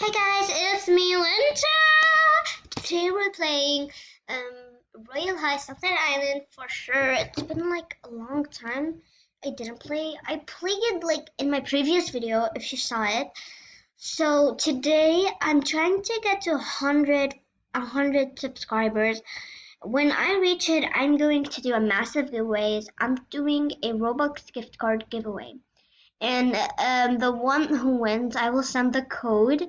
Hey guys, it's me, Linda. Today we're playing Royal Heist of Dead Island for sure. It's been like a long time I didn't play. I played it like in my previous video if you saw it. So today I'm trying to get to 100 subscribers. When I reach it, I'm going to do a massive giveaways. I'm doing a Robux gift card giveaway. And the one who wins, I will send the code.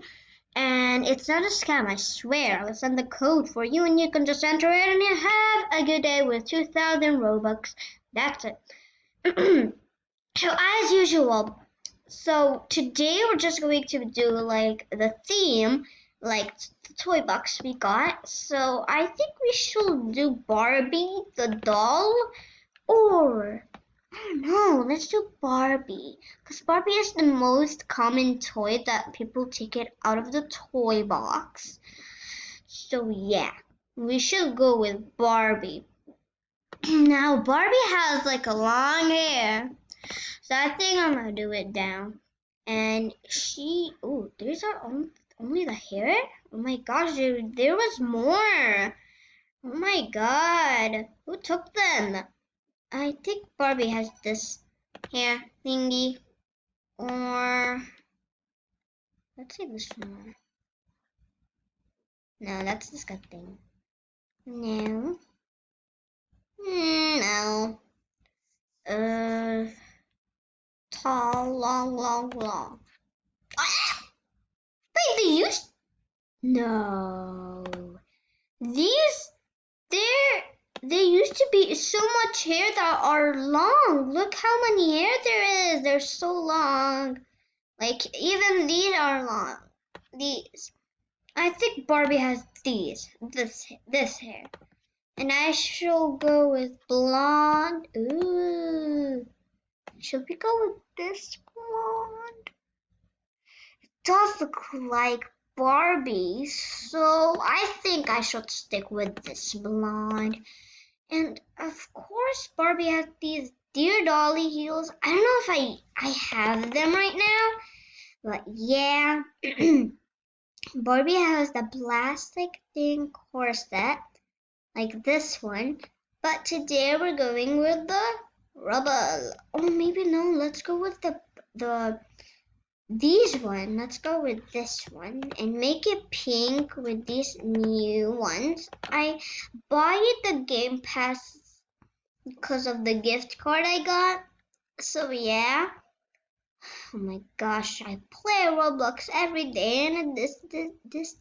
And it's not a scam, I swear. I'll send the code for you and you can just enter it and you have a good day with 2,000 Robux. That's it. So as usual, so today we're just going to do like the theme, like the toy box we got. So I think we should do Barbie the doll, or I don't know, let's do Barbie. Because Barbie is the most common toy that people take it out of the toy box. So yeah, we should go with Barbie. Now Barbie has like a long hair. So I think I'm gonna do it down. And oh, these are only the hair? Oh my gosh, there was more. Oh my god, who took them? I think Barbie has this hair thingy, or let's see this one. No, that's this good thing. No. No. Tall, long. Ah! Wait, they used? No. These, they used to be so much hair that are long. Look how many hair there is. They're so long. Like, even these are long. These. I think Barbie has this hair. And I shall go with blonde. Ooh. Should we go with this blonde? It does look like Barbie, so I think I should stick with this blonde. And of course Barbie has these Dear Dolly heels. I don't know if I have them right now, but yeah. Barbie has the plastic thing corset, like this one. But today we're going with the rubber. Oh, maybe no. Let's go with these one. Let's go with this one and make it pink with these new ones. I bought the Game Pass because of the gift card I got. So yeah. Oh my gosh, I play Roblox every day and this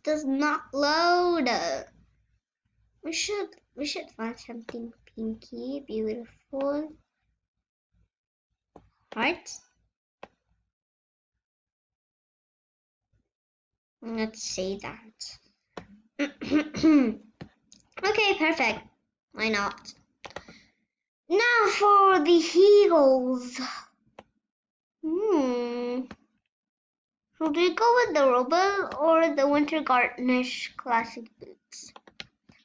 does not load. We should find something pinky, beautiful. Heart. Let's say that. Okay, perfect. Why not? Now for the heels. Should we go with the Robo or the Winter Gartnish classic boots?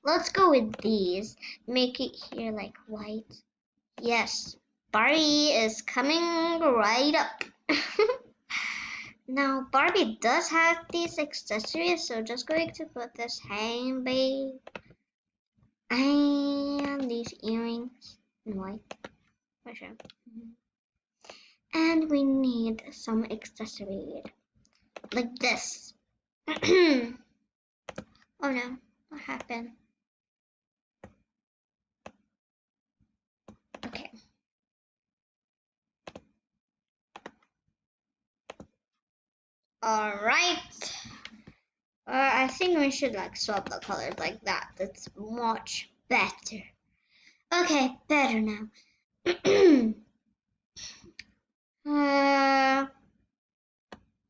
Let's go with these. Make it here like white. Yes, Barbie is coming right up. Now Barbie does have these accessories, so just going to put this handbag and these earrings in white for sure. And we need some accessories like this. Oh no, what happened? Okay. Alright. I think we should like swap the colors like that. That's much better. Okay, better now.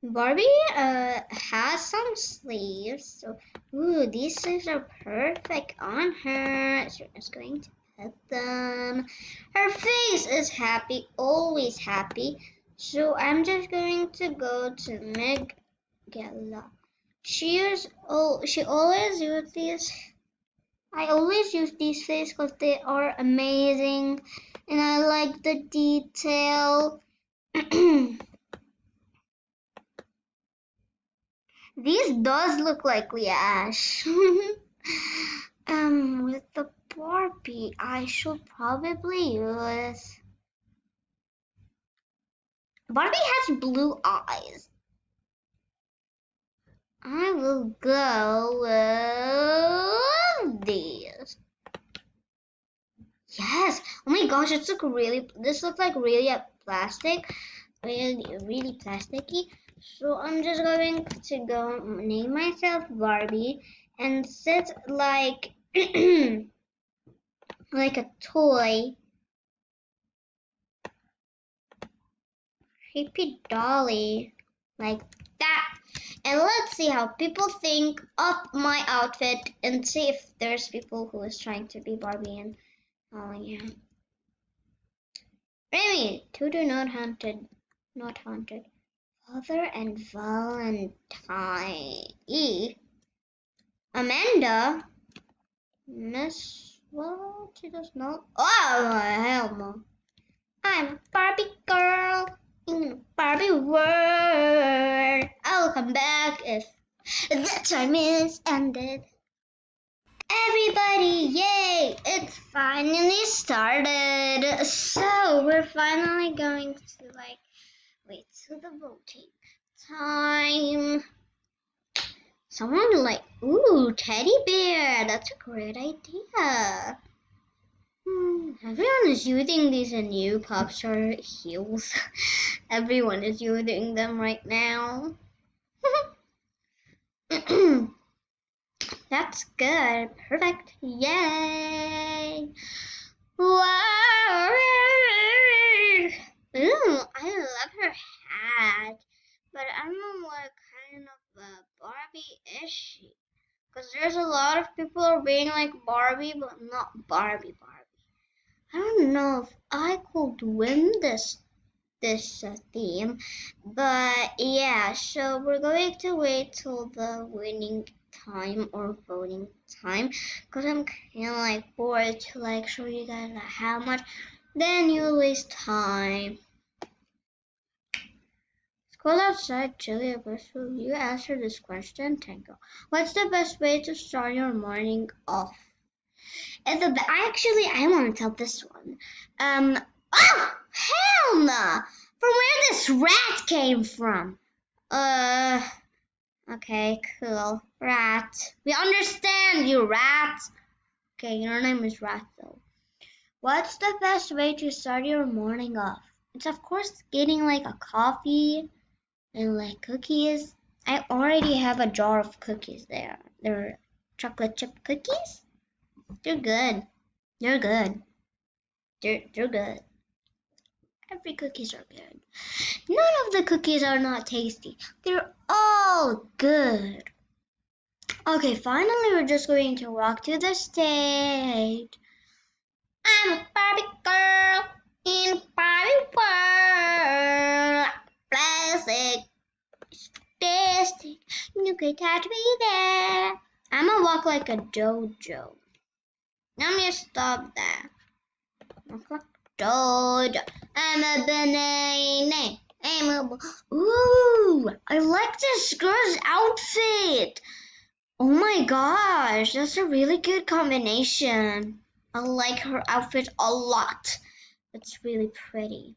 Barbie has some sleeves. So, ooh, these sleeves are perfect on her. So we're just going to put them. Her face is happy, always happy. So I'm just going to go to Megala. She always uses these. I always use these face because they are amazing, and I like the detail. These does look like Ash. With the Barbie, I should probably use. Barbie has blue eyes. I will go with these. Yes. Oh my gosh, this looks like really plastic, really plasticky. So I'm just going to go name myself Barbie and sit like like a toy, creepy dolly, like that. And let's see how people think of my outfit and see if there's people who is trying to be Barbie and oh yeah. Remy, Tutor not haunted. Not haunted. Father and Valentine. E. Amanda. Miss. What? She does not. Oh, hell no. I'm a Barbie girl in a Barbie world. I'll come back if the time is ended. Everybody, yay! It's finally started. So we're finally going to wait till the voting time. Someone ooh, teddy bear. That's a great idea. Everyone is using these new pop star heels. Everyone is using them right now. That's good. Perfect. Yay! Wow! Ooh, I love her hat. But I don't know what kind of Barbie is she. Because there's a lot of people are being like Barbie, but not Barbie. I don't know if I could win this theme, but yeah. So we're going to wait till the winning time or voting time, because I'm kind of bored to show you guys how much. Then you waste time. Scroll outside, Julia Bristol. You answer this question, Tango. What's the best way to start your morning off? I want to tell this one. Oh, hell no! From where this rat came from? Okay, cool. Rat. We understand you, rat. Okay, your name is Rat, though. What's the best way to start your morning off? It's, of course, getting a coffee and cookies. I already have a jar of cookies there. They're chocolate chip cookies. They're good. They're good. They're good. Every cookies are good. None of the cookies are not tasty. They're all good. Okay, finally we're just going to walk to the stage. I'm a Barbie girl in a Barbie world. Plastic, statistic, you could touch me there. I'm gonna walk like a dojo. Now I'm gonna stop that. Walk like a dojo. I'm a banana. Ooh, I like this girl's outfit. Oh my gosh, that's a really good combination. I like her outfit a lot. It's really pretty.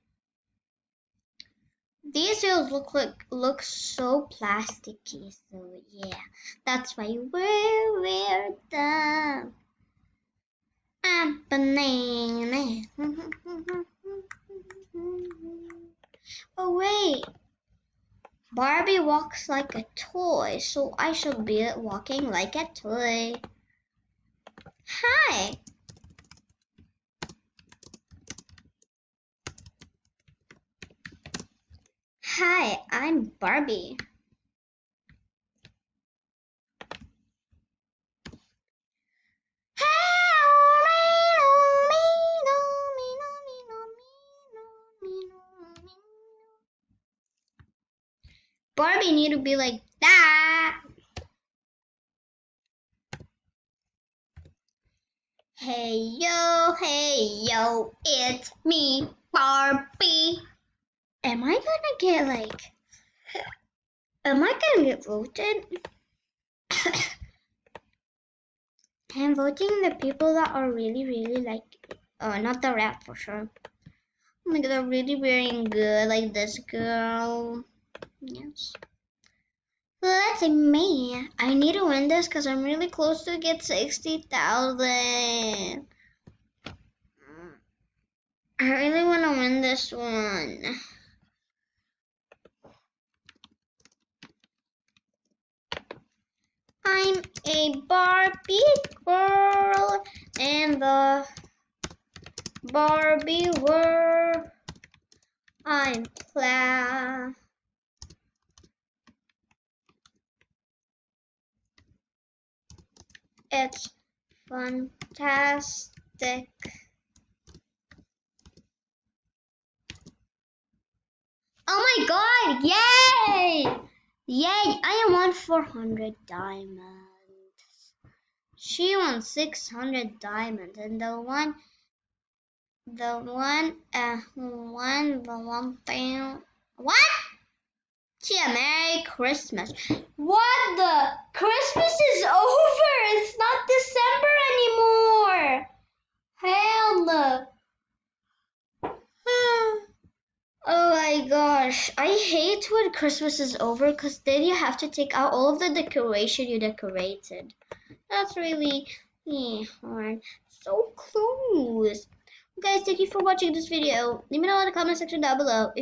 These heels look so plasticky, so yeah, that's why you wear them. I'm banana. Oh wait, Barbie walks like a toy, so I should be walking like a toy. Hi. Hi, I'm Barbie. Barbie need to be like that. Hey yo, it's me, Barbie. Am I gonna get Am I gonna get voted? I'm voting the people that are really like, not the rap for sure. Oh my god, they're really wearing good, like this girl. Yes. Well, that's me. I need to win this because I'm really close to get 60,000. I really want to win this one. I'm a Barbie girl in the Barbie world. I'm Cla. It's fantastic. Oh my god! Yay! Yay! I won 400 diamonds. She won 600 diamonds, and the one thing. What? Yeah, Merry Christmas. What the? Christmas is over. It's not December anymore. Hell no. Oh my gosh. I hate when Christmas is over because then you have to take out all of the decoration you decorated. That's really hard. So close. Guys, thank you for watching this video. Let me know in the comment section down below